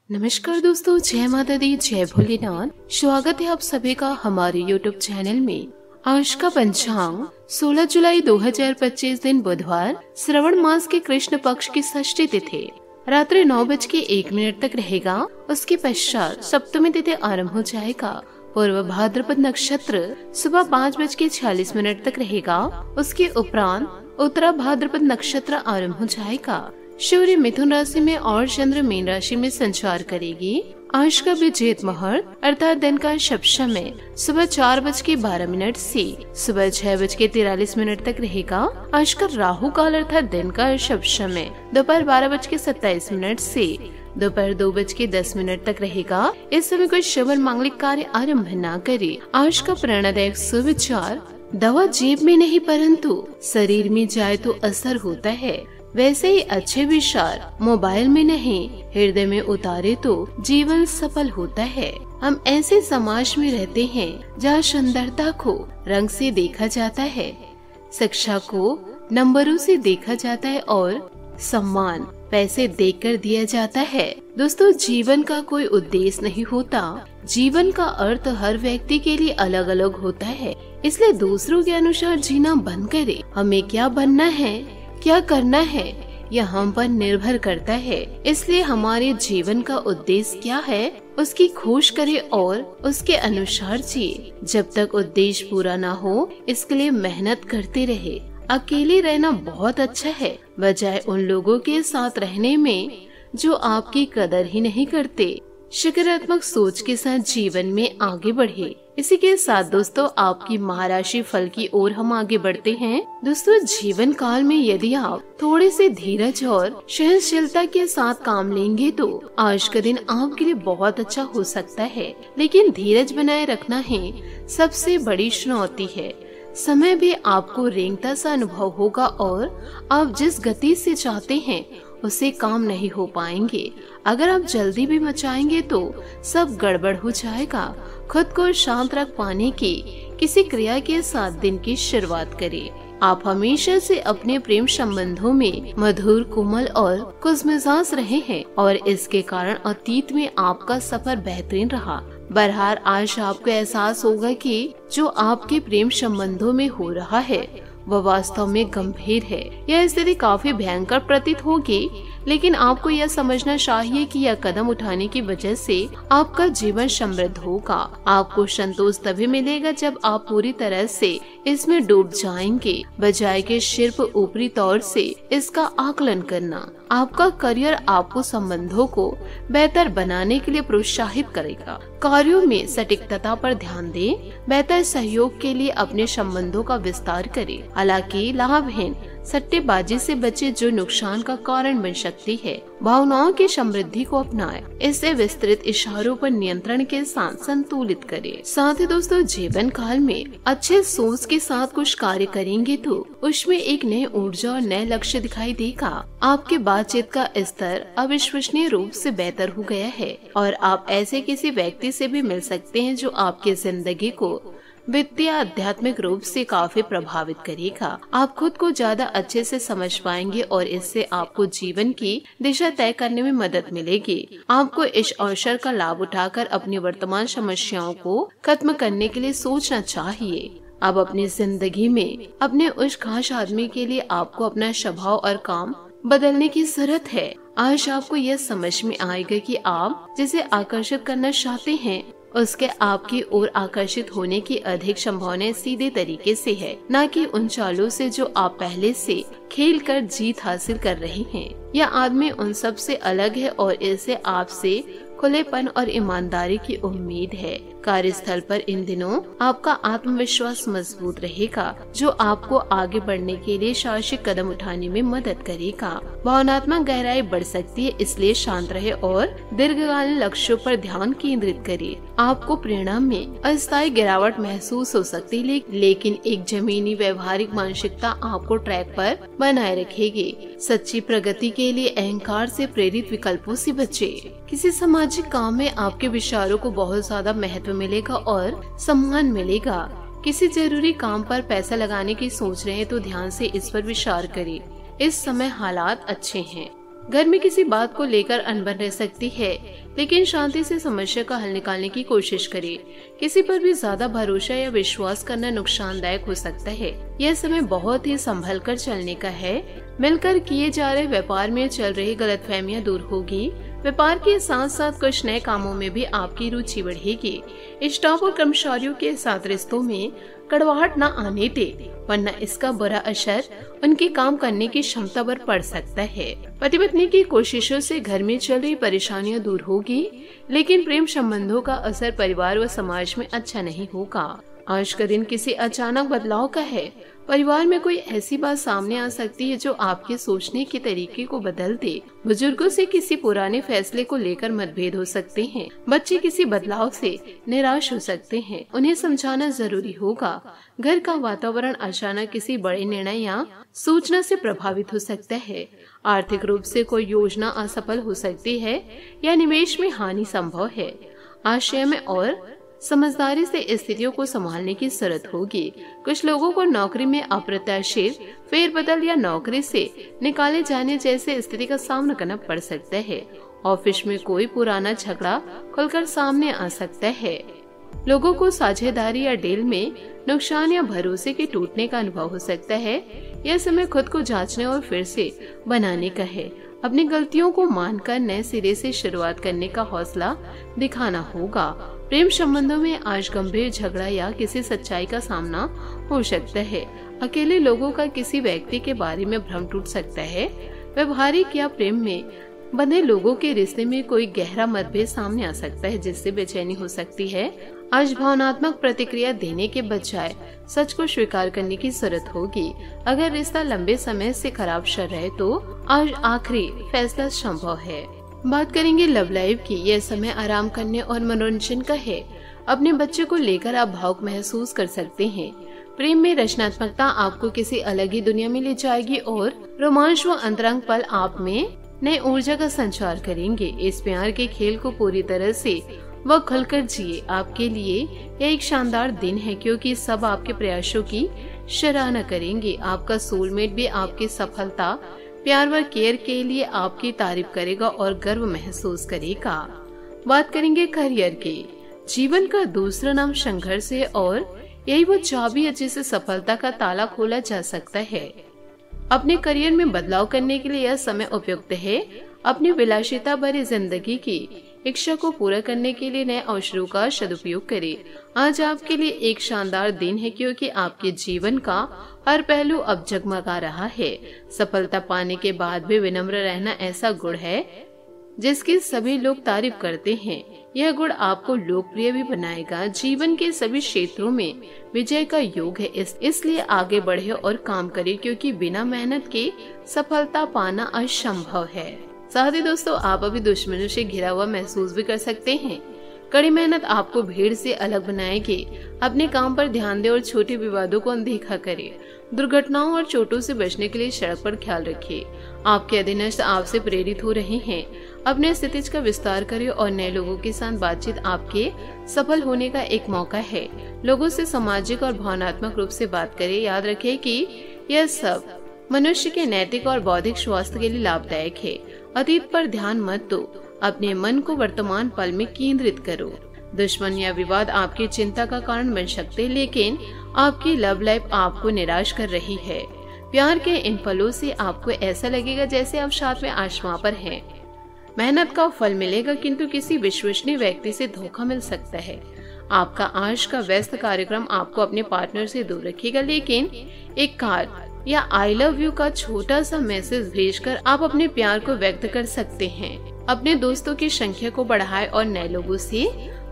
नमस्कार दोस्तों, जय माता दी, जय भोलेनाथ। स्वागत है आप सभी का हमारे YouTube चैनल में। आज का पंचांग 16 जुलाई 2025 दिन बुधवार, श्रवण मास के कृष्ण पक्ष की षष्ठी तिथि रात्रि 9:01 तक रहेगा। उसके पश्चात सप्तमी तिथि आरंभ हो जाएगा। पूर्व भाद्रपद नक्षत्र सुबह 5:46 तक रहेगा। उसके उपरांत उत्तरा भाद्रपद नक्षत्र आरंभ हो जाएगा। सूर्य मिथुन राशि में और चंद्र मीन राशि में संचार करेगी। आज का विजेत मुहूर्त अर्थात दिन का शुभ समय सुबह 4:12 से सुबह 6:43 तक रहेगा। आज का राहु काल अर्थात दिन का शुभ समय दोपहर 12:27 से दोपहर 2:10 तक रहेगा। इस समय कोई शुभ और मांगलिक कार्य आरंभ न करे। आज का प्रेरणादायक सुविचार, दवा जेब में नहीं परंतु शरीर में जाए तो असर होता है, वैसे ही अच्छे विचार मोबाइल में नहीं हृदय में उतारे तो जीवन सफल होता है। हम ऐसे समाज में रहते हैं जहाँ सुंदरता को रंग से देखा जाता है, शिक्षा को नंबरों से देखा जाता है और सम्मान पैसे देकर दिया जाता है। दोस्तों, जीवन का कोई उद्देश्य नहीं होता। जीवन का अर्थ हर व्यक्ति के लिए अलग अलग होता है, इसलिए दूसरों के अनुसार जीना बंद करें। हमें क्या बनना है, क्या करना है, यह हम पर निर्भर करता है। इसलिए हमारे जीवन का उद्देश्य क्या है, उसकी खोज करें और उसके अनुसार जिए। जब तक उद्देश्य पूरा ना हो, इसके लिए मेहनत करते रहे। अकेले रहना बहुत अच्छा है, बजाय उन लोगों के साथ रहने में जो आपकी कदर ही नहीं करते। सकारात्मक सोच के साथ जीवन में आगे बढ़े। इसी के साथ दोस्तों, आपकी महाराशि फल की ओर हम आगे बढ़ते हैं। दोस्तों, जीवन काल में यदि आप थोड़े से धीरज और सहनशीलता के साथ काम लेंगे तो आज का दिन आपके लिए बहुत अच्छा हो सकता है। लेकिन धीरज बनाए रखना ही सबसे बड़ी चुनौती है। समय भी आपको रेंगता सा अनुभव होगा और आप जिस गति से चाहते हैं उससे काम नहीं हो पाएंगे। अगर आप जल्दी भी मचाएंगे तो सब गड़बड़ हो जाएगा। खुद को शांत रख पाने की किसी क्रिया के साथ दिन की शुरुआत करें। आप हमेशा से अपने प्रेम संबंधों में मधुर, कोमल और खुशमिजाज रहे हैं और इसके कारण अतीत में आपका सफर बेहतरीन रहा। बहरहाल आज आपको एहसास होगा कि जो आपके प्रेम संबंधों में हो रहा है वह वास्तव में गंभीर है। यह स्थिति काफी भयंकर प्रतीत होगी, लेकिन आपको यह समझना चाहिए कि यह कदम उठाने की वजह से आपका जीवन समृद्ध होगा। आपको संतोष तभी मिलेगा जब आप पूरी तरह से इसमें डूब जाएंगे, बजाय के सिर्फ ऊपरी तौर से इसका आकलन करना। आपका करियर आपको संबंधों को बेहतर बनाने के लिए प्रोत्साहित करेगा। कार्यों में सटीकता पर ध्यान दें। बेहतर सहयोग के लिए अपने संबंधों का विस्तार करें। हालांकि लाभहीन सट्टेबाजी से बचे जो नुकसान का कारण बन सकती है। भावनाओं की समृद्धि को अपनाएं। इससे विस्तृत इशारों पर नियंत्रण के साथ संतुलित करें। साथ ही दोस्तों, जीवन काल में अच्छे सोच के साथ कुछ कार्य करेंगे तो उसमें एक नई ऊर्जा और नए लक्ष्य दिखाई देगा। आपके बातचीत का स्तर अविश्वसनीय रूप से बेहतर हो गया है और आप ऐसे किसी व्यक्ति से भी मिल सकते हैं जो आपकी जिंदगी को वित्तीय आध्यात्मिक रूप से काफी प्रभावित करेगा। आप खुद को ज्यादा अच्छे से समझ पाएंगे और इससे आपको जीवन की दिशा तय करने में मदद मिलेगी। आपको इस अवसर का लाभ उठाकर अपनी वर्तमान समस्याओं को खत्म करने के लिए सोचना चाहिए। अब अपनी जिंदगी में अपने उस खास आदमी के लिए आपको अपना स्वभाव और काम बदलने की जरूरत है। आज आपको यह समझ में आएगा कि आप जिसे आकर्षित करना चाहते हैं उसके आपकी ओर आकर्षित होने की अधिक संभावना सीधे तरीके से है, न कि उन चालों से जो आप पहले से खेल कर जीत हासिल कर रहे हैं। यह आदमी उन सब से अलग है और इसे आपसे खुलेपन और ईमानदारी की उम्मीद है। कार्यस्थल पर इन दिनों आपका आत्मविश्वास मजबूत रहेगा, जो आपको आगे बढ़ने के लिए साहसिक कदम उठाने में मदद करेगा। भावनात्मक गहराई बढ़ सकती है, इसलिए शांत रहे और दीर्घकालीन लक्ष्यों पर ध्यान केंद्रित करें। आपको प्रेरणा में अस्थायी गिरावट महसूस हो सकती है, लेकिन एक जमीनी व्यवहारिक मानसिकता आपको ट्रैक पर बनाए रखेगी। सच्ची प्रगति के लिए अहंकार से प्रेरित विकल्पों से बचे। किसी सामाजिक काम में आपके विचारों को बहुत ज्यादा महत्व मिलेगा और सम्मान मिलेगा। किसी जरूरी काम पर पैसा लगाने की सोच रहे हैं तो ध्यान से इस पर विचार करें। इस समय हालात अच्छे हैं। घर में किसी बात को लेकर अनबन रह सकती है, लेकिन शांति से समस्या का हल निकालने की कोशिश करें। किसी पर भी ज्यादा भरोसा या विश्वास करना नुकसानदायक हो सकता है। यह समय बहुत ही संभल कर चलने का है। मिलकर किए जा रहे व्यापार में चल रही गलतफहमियां दूर होगी। व्यापार के साथ साथ कुछ नए कामों में भी आपकी रुचि बढ़ेगी। स्टाफ और कर्मचारियों के साथ रिश्तों में कड़वाहट न आने दे, वरना इसका बुरा असर उनकी काम करने की क्षमता पर पड़ सकता है। पति पत्नी की कोशिशों से घर में चल रही परेशानियां दूर होगी, लेकिन प्रेम संबंधों का असर परिवार व समाज में अच्छा नहीं होगा। आज का दिन किसी अचानक बदलाव का है। परिवार में कोई ऐसी बात सामने आ सकती है जो आपके सोचने के तरीके को बदल दे। बुजुर्गों से किसी पुराने फैसले को लेकर मतभेद हो सकते हैं। बच्चे किसी बदलाव से निराश हो सकते हैं, उन्हें समझाना जरूरी होगा। घर का वातावरण अचानक किसी बड़े निर्णय या सूचना से प्रभावित हो सकता है। आर्थिक रूप से कोई योजना असफल हो सकती है या निवेश में हानि संभव है। आशय में और समझदारी से स्थितियों को संभालने की जरूरत होगी। कुछ लोगों को नौकरी में अप्रत्याशित फेरबदल या नौकरी से निकाले जाने जैसे स्थिति का सामना करना पड़ सकता है। ऑफिस में कोई पुराना झगड़ा खुलकर सामने आ सकता है। लोगों को साझेदारी या डील में नुकसान या भरोसे के टूटने का अनुभव हो सकता है। यह समय खुद को जांचने और फिर से बनाने का है। अपनी गलतियों को मानकर नए सिरे से शुरुआत करने का हौसला दिखाना होगा। प्रेम संबंधों में आज गंभीर झगड़ा या किसी सच्चाई का सामना हो सकता है। अकेले लोगों का किसी व्यक्ति के बारे में भ्रम टूट सकता है। व्यवहारिक या प्रेम में बंधे लोगों के रिश्ते में कोई गहरा मतभेद सामने आ सकता है, जिससे बेचैनी हो सकती है। आज भावनात्मक प्रतिक्रिया देने के बजाय सच को स्वीकार करने की जरूरत होगी। अगर रिश्ता लंबे समय से खराब चल रहा है तो आज आखिरी फैसला संभव है। बात करेंगे लव लाइफ की। यह समय आराम करने और मनोरंजन का है। अपने बच्चे को लेकर आप भावुक महसूस कर सकते हैं। प्रेम में रचनात्मकता आपको किसी अलग ही दुनिया में ले जाएगी और रोमांच व अंतरंग पल आप में नई ऊर्जा का संचार करेंगे। इस प्यार के खेल को पूरी तरह से वह खुलकर जिए। आपके लिए यह एक शानदार दिन है, क्योंकि सब आपके प्रयासों की सराहना करेंगे। आपका सोलमेट भी आपकी सफलता, प्यार व केयर के लिए आपकी तारीफ करेगा और गर्व महसूस करेगा। बात करेंगे करियर की। जीवन का दूसरा नाम संघर्ष है और यही वो चाबी है जिससे सफलता का ताला खोला जा सकता है। अपने करियर में बदलाव करने के लिए यह समय उपयुक्त है। अपनी विलासिता भरी जिंदगी की इच्छा को पूरा करने के लिए नए अवसरों का सदुपयोग करें। आज आपके लिए एक शानदार दिन है, क्योंकि आपके जीवन का हर पहलू अब जगमगा रहा है। सफलता पाने के बाद भी विनम्र रहना ऐसा गुण है जिसकी सभी लोग तारीफ करते हैं। यह गुण आपको लोकप्रिय भी बनाएगा। जीवन के सभी क्षेत्रों में विजय का योग है, इसलिए आगे बढ़े और काम करें, क्योंकि बिना मेहनत के सफलता पाना असंभव है। साथ ही दोस्तों, आप अभी दुश्मनों से घिरा हुआ महसूस भी कर सकते हैं। कड़ी मेहनत आपको भीड़ से अलग बनाएगी। अपने काम पर ध्यान दें और छोटे विवादों को अनदेखा करें। दुर्घटनाओं और चोटों से बचने के लिए सड़क पर ख्याल रखिए। आपके अधीनस्थ आपसे प्रेरित हो रहे हैं। अपने स्थिति का विस्तार करें और नए लोगों के साथ बातचीत आपके सफल होने का एक मौका है। लोगों से सामाजिक और भावनात्मक रूप से बात करें। याद रखें कि यह सब मनुष्य के नैतिक और बौद्धिक स्वास्थ्य के लिए लाभदायक है। अतीत पर ध्यान मत दो, अपने मन को वर्तमान पल में केंद्रित करो। दुश्मन या विवाद आपकी चिंता का कारण बन सकते हैं, लेकिन आपकी लव लाइफ आपको निराश कर रही है। प्यार के इन पलों से आपको ऐसा लगेगा जैसे आप साथ में आसमां पर हैं। मेहनत का फल मिलेगा, किंतु किसी विश्वसनीय व्यक्ति से धोखा मिल सकता है। आपका आज का व्यस्त कार्यक्रम आपको अपने पार्टनर से दूर रखेगा, लेकिन एक कार्ड या आई लव यू का छोटा सा मैसेज भेजकर आप अपने प्यार को व्यक्त कर सकते हैं। अपने दोस्तों की संख्या को बढ़ाएं और नए लोगों से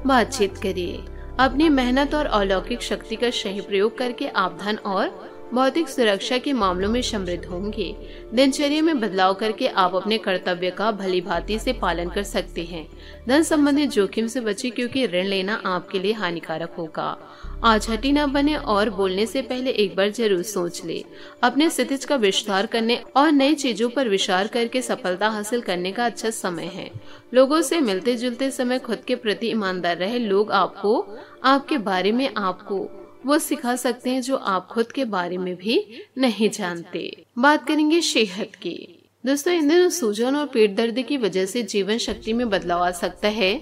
बातचीत करिए। अपनी मेहनत और अलौकिक शक्ति का सही प्रयोग करके आप धन और भौतिक सुरक्षा के मामलों में समृद्ध होंगे। दिनचर्या में बदलाव करके आप अपने कर्तव्य का भलीभांति से पालन कर सकते हैं। धन संबंधी जोखिम से बचें, क्योंकि ऋण लेना आपके लिए हानिकारक होगा। आज हठी न बने और बोलने से पहले एक बार जरूर सोच ले। अपने स्थिति का विस्तार करने और नई चीजों पर विचार करके सफलता हासिल करने का अच्छा समय है। लोगों से मिलते जुलते समय खुद के प्रति ईमानदार रहे। लोग आपको आपके बारे में आपको वो सिखा सकते हैं जो आप खुद के बारे में भी नहीं जानते। बात करेंगे सेहत की। दोस्तों इन दिनों सूजन और पेट दर्द की वजह से जीवन शक्ति में बदलाव आ सकता है,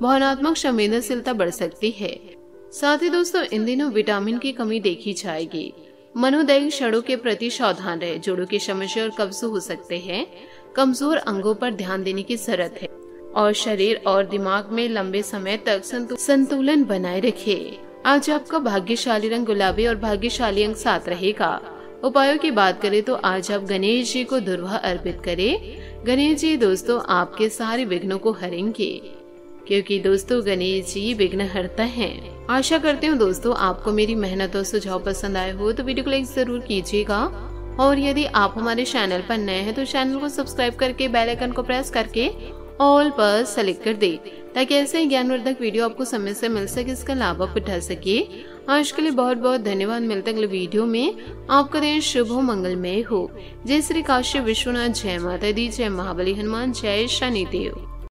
भावनात्मक संवेदनशीलता बढ़ सकती है। साथ ही दोस्तों इन दिनों विटामिन की कमी देखी जाएगी। मनोदैहिक क्षणों के प्रति सावधान रहे। जोड़ों की समस्या और कब्ज हो सकते हैं। कमजोर अंगों पर ध्यान देने की जरूरत है और शरीर और दिमाग में लंबे समय तक संतुलन बनाए रखें। आज आपका भाग्यशाली रंग गुलाबी और भाग्यशाली अंक 7 रहेगा। उपायों की बात करें तो आज आप गणेश जी को दुर्वा अर्पित करें। गणेश जी दोस्तों आपके सारे विघ्नों को हरेंगे, क्योंकि दोस्तों गणेश जी विघ्न हरता है। आशा करते हूँ दोस्तों आपको मेरी मेहनत और सुझाव पसंद आए हो तो वीडियो को लाइक जरूर कीजिएगा और यदि आप हमारे चैनल पर नए हैं तो चैनल को सब्सक्राइब करके बेल आइकन को प्रेस करके ऑल पर सेलेक्ट कर दे, ताकि ऐसे ज्ञानवर्धक वीडियो आपको समय से मिल सके, इसका लाभ आप उठा सके। आज के लिए बहुत बहुत धन्यवाद। मिलते अगले वीडियो में। आपका दिन शुभ हो, मंगलमय हो। जय श्री काशी विश्वनाथ, जय माता दी, जय महाबली हनुमान, जय शनिदेव।